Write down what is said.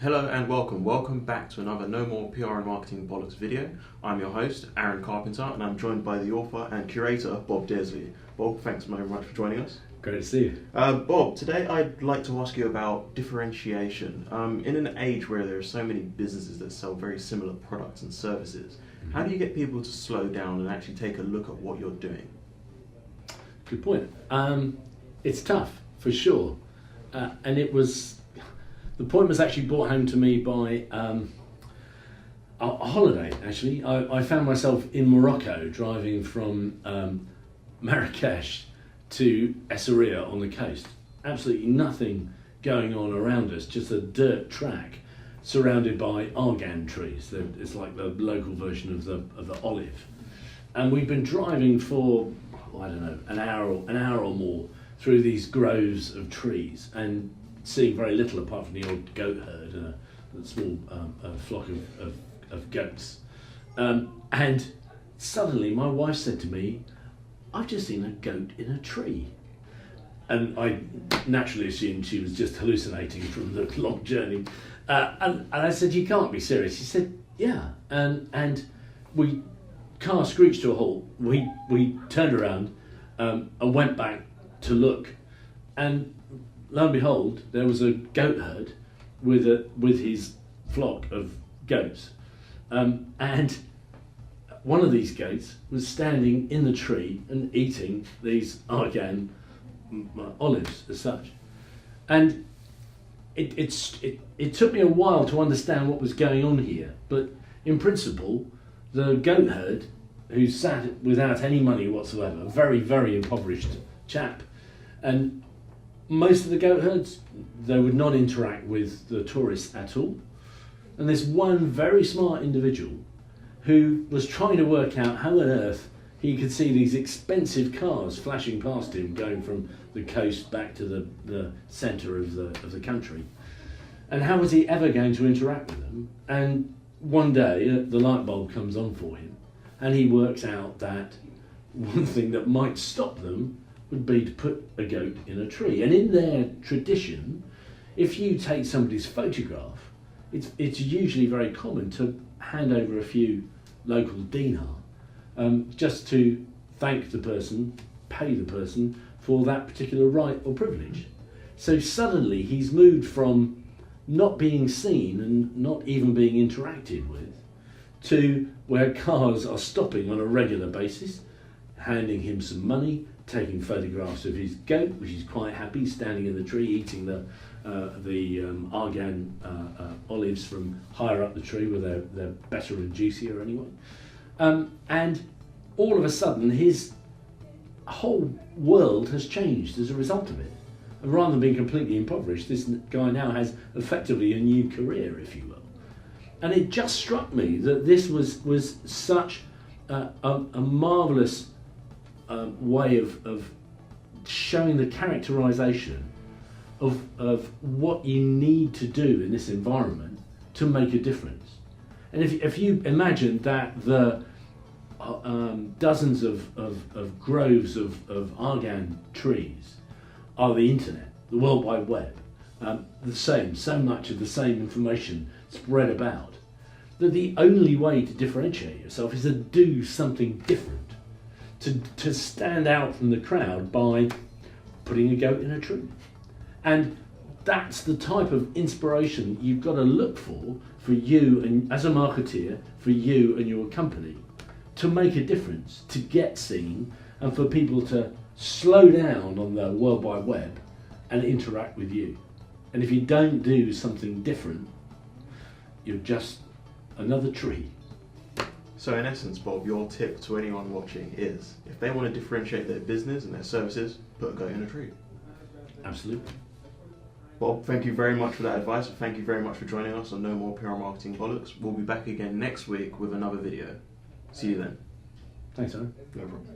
Hello and welcome. Welcome back to another No More PR and Marketing Bollocks video. I'm your host, Aaron Carpenter, and I'm joined by the author and curator, Bob Dearsley. Bob, thanks very much for joining us. Great to see you. Bob, today I'd like to ask you about differentiation. In an age where there are so many businesses that sell very similar products and services, how do you get people to slow down and actually take a look at what you're doing? Good point. It's tough, for sure. And the point was actually brought home to me by a holiday, actually. I found myself in Morocco driving from Marrakesh to Essaouira on the coast. Absolutely nothing going on around us, just a dirt track surrounded by argan trees. It's like the local version of the olive. And we've been driving for, I don't know, an hour or more through these groves of trees and seeing very little apart from the old goat herd and a small flock of goats. And suddenly my wife said to me, "I've just seen a goat in a tree." And I naturally assumed she was just hallucinating from the long journey. And I said, "You can't be serious." She said, "Yeah." And car screeched to a halt. We turned around and went back to look. And lo and behold, there was a goat herd with his flock of goats. And one of these goats was standing in the tree and eating these argan olives as such. And it took me a while to understand what was going on here, but in principle, the goat herd, who sat without any money whatsoever, very, very impoverished chap, and most of the goat herds, they would not interact with the tourists at all. And this one very smart individual who was trying to work out how on earth he could see these expensive cars flashing past him going from the coast back to the centre of the country. And how was he ever going to interact with them? And one day the light bulb comes on for him and he works out that one thing that might stop them would be to put a goat in a tree. And in their tradition, if you take somebody's photograph, it's usually very common to hand over a few local dinar just to thank the person, pay the person for that particular right or privilege. So suddenly he's moved from not being seen and not even being interacted with to where cars are stopping on a regular basis, handing him some money, taking photographs of his goat, which is quite happy, standing in the tree eating the argan olives from higher up the tree, where they're better and juicier anyway. And all of a sudden, his whole world has changed as a result of it. And rather than being completely impoverished, this guy now has effectively a new career, if you will. And it just struck me that this was such a marvellous way of showing the characterisation of what you need to do in this environment to make a difference. And if you imagine that the dozens of groves of argan trees are the internet, the World Wide Web, so much of the same information spread about, that the only way to differentiate yourself is to do something different. To stand out from the crowd by putting a goat in a tree. And that's the type of inspiration you've got to look for you and as a marketeer, for you and your company, to make a difference, to get seen, and for people to slow down on the World Wide Web and interact with you. And if you don't do something different, you're just another tree. So in essence, Bob, your tip to anyone watching is, if they want to differentiate their business and their services, put a goat in a tree. Absolutely. Bob, thank you very much for that advice. Thank you very much for joining us on No More PR Marketing Bollocks. We'll be back again next week with another video. See you then. Thanks, Aaron. No problem.